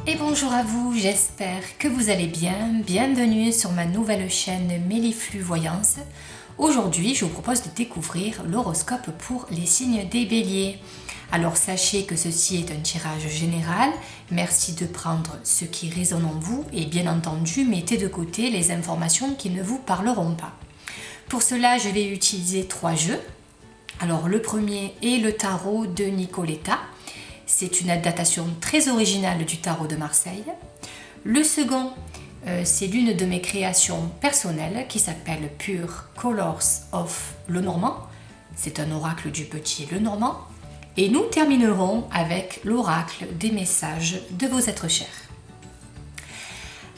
Et bonjour à vous, j'espère que vous allez bien. Bienvenue sur ma nouvelle chaîne Méliflu Voyance. Aujourd'hui, je vous propose de découvrir l'horoscope pour les signes des béliers. Alors sachez que ceci est un tirage général. Merci de prendre ce qui résonne en vous et bien entendu, mettez de côté les informations qui ne vous parleront pas. Pour cela, je vais utiliser 3 jeux. Alors le premier est le tarot de Nicoletta. C'est une adaptation très originale du tarot de Marseille. Le second, c'est l'une de mes créations personnelles qui s'appelle Pure Colors of Lenormand. C'est un oracle du petit Lenormand. Et nous terminerons avec l'oracle des messages de vos êtres chers.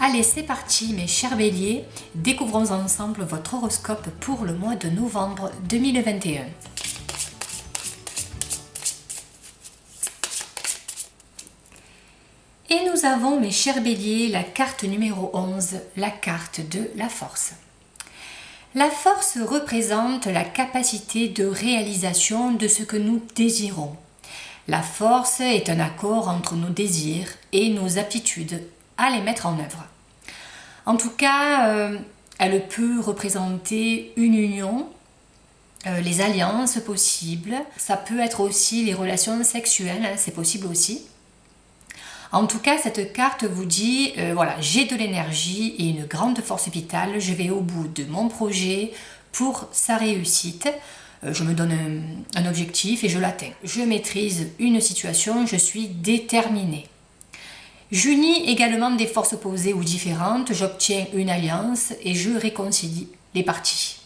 Allez, c'est parti mes chers béliers, découvrons ensemble votre horoscope pour le mois de novembre 2021. Et nous avons, mes chers béliers, la carte numéro 11, la carte de la force. La force représente la capacité de réalisation de ce que nous désirons. La force est un accord entre nos désirs et nos aptitudes à les mettre en œuvre. En tout cas, elle peut représenter une union, les alliances possibles. Ça peut être aussi les relations sexuelles, c'est possible aussi. En tout cas, cette carte vous dit, voilà, j'ai de l'énergie et une grande force vitale, je vais au bout de mon projet pour sa réussite. Je me donne un objectif et je l'atteins. Je maîtrise une situation, je suis déterminée. J'unis également des forces opposées ou différentes, j'obtiens une alliance et je réconcilie les parties.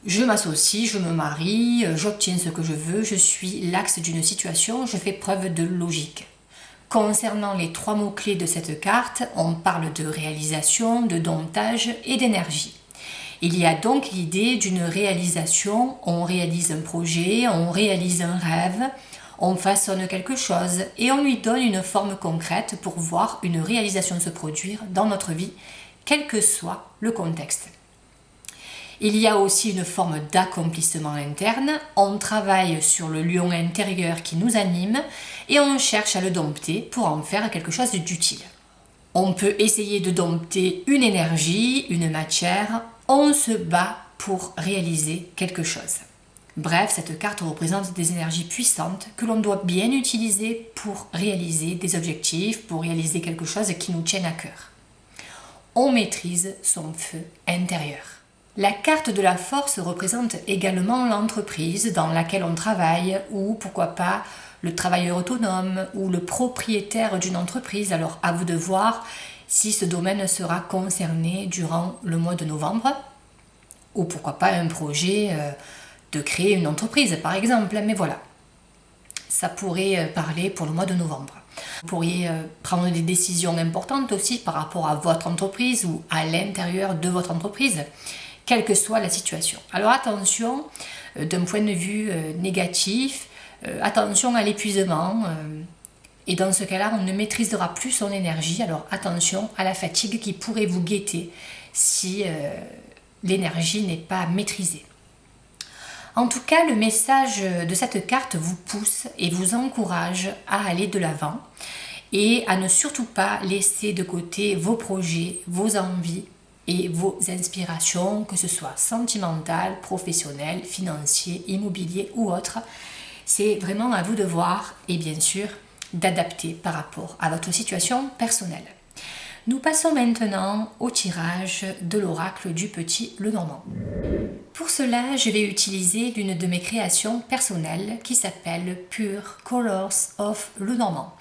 Je m'associe, je me marie, j'obtiens ce que je veux, je suis l'axe d'une situation, je fais preuve de logique. Concernant les 3 mots-clés de cette carte, on parle de réalisation, de domptage et d'énergie. Il y a donc l'idée d'une réalisation, on réalise un projet, on réalise un rêve, on façonne quelque chose et on lui donne une forme concrète pour voir une réalisation se produire dans notre vie, quel que soit le contexte. Il y a aussi une forme d'accomplissement interne, on travaille sur le lion intérieur qui nous anime et on cherche à le dompter pour en faire quelque chose d'utile. On peut essayer de dompter une énergie, une matière, on se bat pour réaliser quelque chose. Bref, cette carte représente des énergies puissantes que l'on doit bien utiliser pour réaliser des objectifs, pour réaliser quelque chose qui nous tienne à cœur. On maîtrise son feu intérieur. La carte de la force représente également l'entreprise dans laquelle on travaille ou pourquoi pas le travailleur autonome ou le propriétaire d'une entreprise. Alors à vous de voir si ce domaine sera concerné durant le mois de novembre ou pourquoi pas un projet de créer une entreprise par exemple. Mais voilà, ça pourrait parler pour le mois de novembre. Vous pourriez prendre des décisions importantes aussi par rapport à votre entreprise ou à l'intérieur de votre entreprise, quelle que soit la situation. Alors attention, d'un point de vue négatif, attention à l'épuisement. Et dans ce cas-là, on ne maîtrisera plus son énergie. Alors attention à la fatigue qui pourrait vous guetter si l'énergie n'est pas maîtrisée. En tout cas, le message de cette carte vous pousse et vous encourage à aller de l'avant et à ne surtout pas laisser de côté vos projets, vos envies et vos inspirations, que ce soit sentimentales, professionnelles, financières, immobilier ou autres. C'est vraiment à vous de voir et bien sûr d'adapter par rapport à votre situation personnelle. Nous passons maintenant au tirage de l'oracle du petit Lenormand. Pour cela, je vais utiliser l'une de mes créations personnelles qui s'appelle Pure Colors of Lenormand.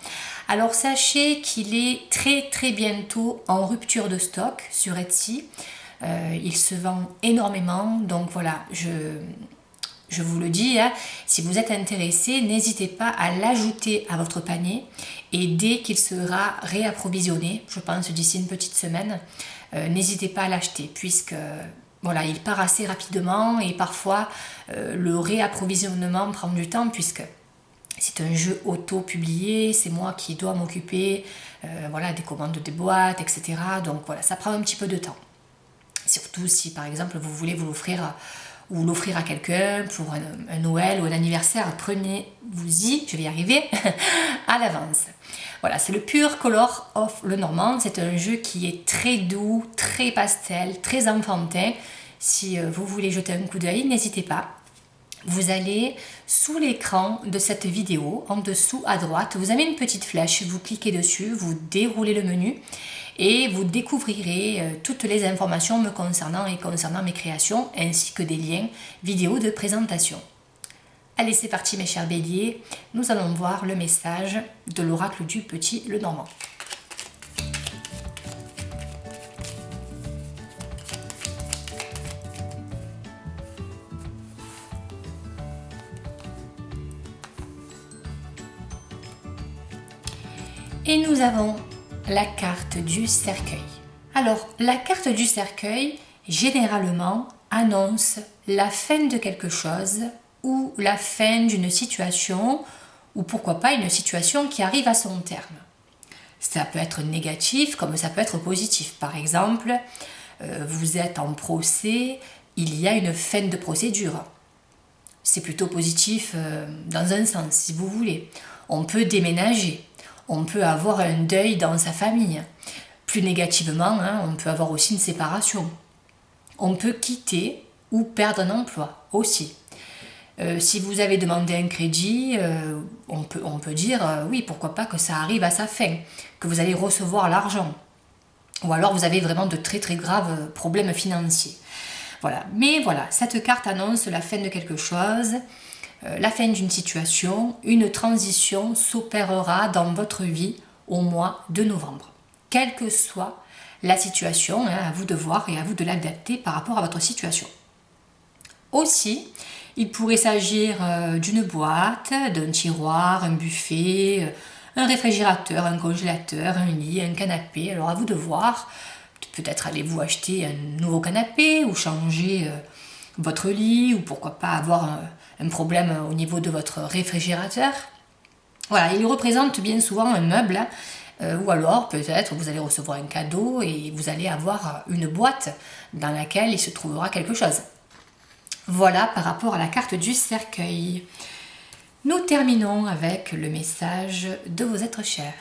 Alors sachez qu'il est très bientôt en rupture de stock sur Etsy. Il se vend énormément, donc voilà, je vous le dis, hein, si vous êtes intéressé, n'hésitez pas à l'ajouter à votre panier et dès qu'il sera réapprovisionné, je pense d'ici une petite semaine, n'hésitez pas à l'acheter puisque voilà, il part assez rapidement et parfois le réapprovisionnement prend du temps puisque c'est un jeu auto-publié, c'est moi qui dois m'occuper voilà, des commandes des boîtes, etc. Donc voilà, ça prend un petit peu de temps. Surtout si par exemple vous voulez vous l'offrir ou l'offrir à quelqu'un pour un Noël ou un anniversaire, prenez-vous-y, je vais y arriver, à l'avance. Voilà, c'est le Pure Color of Lenormand. C'est un jeu qui est très doux, très pastel, très enfantin. Si vous voulez jeter un coup d'œil, n'hésitez pas. Vous allez sous l'écran de cette vidéo, en dessous à droite, vous avez une petite flèche, vous cliquez dessus, vous déroulez le menu et vous découvrirez toutes les informations me concernant et concernant mes créations, ainsi que des liens vidéo de présentation. Allez, c'est parti mes chers béliers, nous allons voir le message de l'oracle du petit Lenormand. Et nous avons la carte du cercueil. Alors, la carte du cercueil, généralement, annonce la fin de quelque chose ou la fin d'une situation ou pourquoi pas une situation qui arrive à son terme. Ça peut être négatif comme ça peut être positif. Par exemple, vous êtes en procès, il y a une fin de procédure. C'est plutôt positif dans un sens, si vous voulez. On peut déménager. On peut avoir un deuil dans sa famille. Plus négativement, on peut avoir aussi une séparation. On peut quitter ou perdre un emploi aussi. Si vous avez demandé un crédit, on peut dire oui, pourquoi pas que ça arrive à sa fin, que vous allez recevoir l'argent. Ou alors vous avez vraiment de très très graves problèmes financiers. Voilà. Mais voilà, cette carte annonce la fin de quelque chose. La fin d'une situation, une transition s'opérera dans votre vie au mois de novembre. Quelle que soit la situation, à vous de voir et à vous de l'adapter par rapport à votre situation. Aussi, il pourrait s'agir d'une boîte, d'un tiroir, un buffet, un réfrigérateur, un congélateur, un lit, un canapé. Alors à vous de voir, peut-être allez-vous acheter un nouveau canapé ou changer votre lit ou pourquoi pas avoir un problème au niveau de votre réfrigérateur. Voilà, il représente bien souvent un meuble ou alors peut-être vous allez recevoir un cadeau et vous allez avoir une boîte dans laquelle il se trouvera quelque chose. Voilà par rapport à la carte du cercueil. Nous terminons avec le message de vos êtres chers.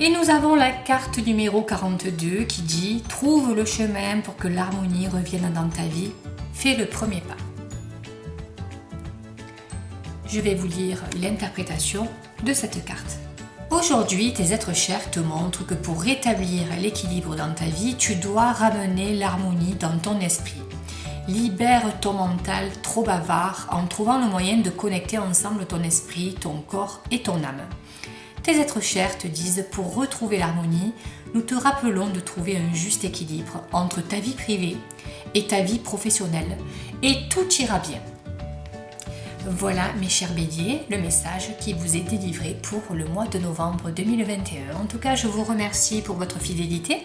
Et nous avons la carte numéro 42 qui dit « Trouve le chemin pour que l'harmonie revienne dans ta vie, fais le premier pas ». Je vais vous lire l'interprétation de cette carte. Aujourd'hui, tes êtres chers te montrent que pour rétablir l'équilibre dans ta vie, tu dois ramener l'harmonie dans ton esprit. Libère ton mental trop bavard en trouvant le moyen de connecter ensemble ton esprit, ton corps et ton âme. Tes êtres chers te disent, pour retrouver l'harmonie, nous te rappelons de trouver un juste équilibre entre ta vie privée et ta vie professionnelle et tout ira bien. Voilà mes chers béliers, le message qui vous est délivré pour le mois de novembre 2021. En tout cas, je vous remercie pour votre fidélité.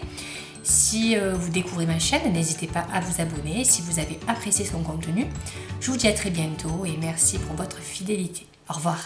Si vous découvrez ma chaîne, n'hésitez pas à vous abonner si vous avez apprécié son contenu. Je vous dis à très bientôt et merci pour votre fidélité. Au revoir.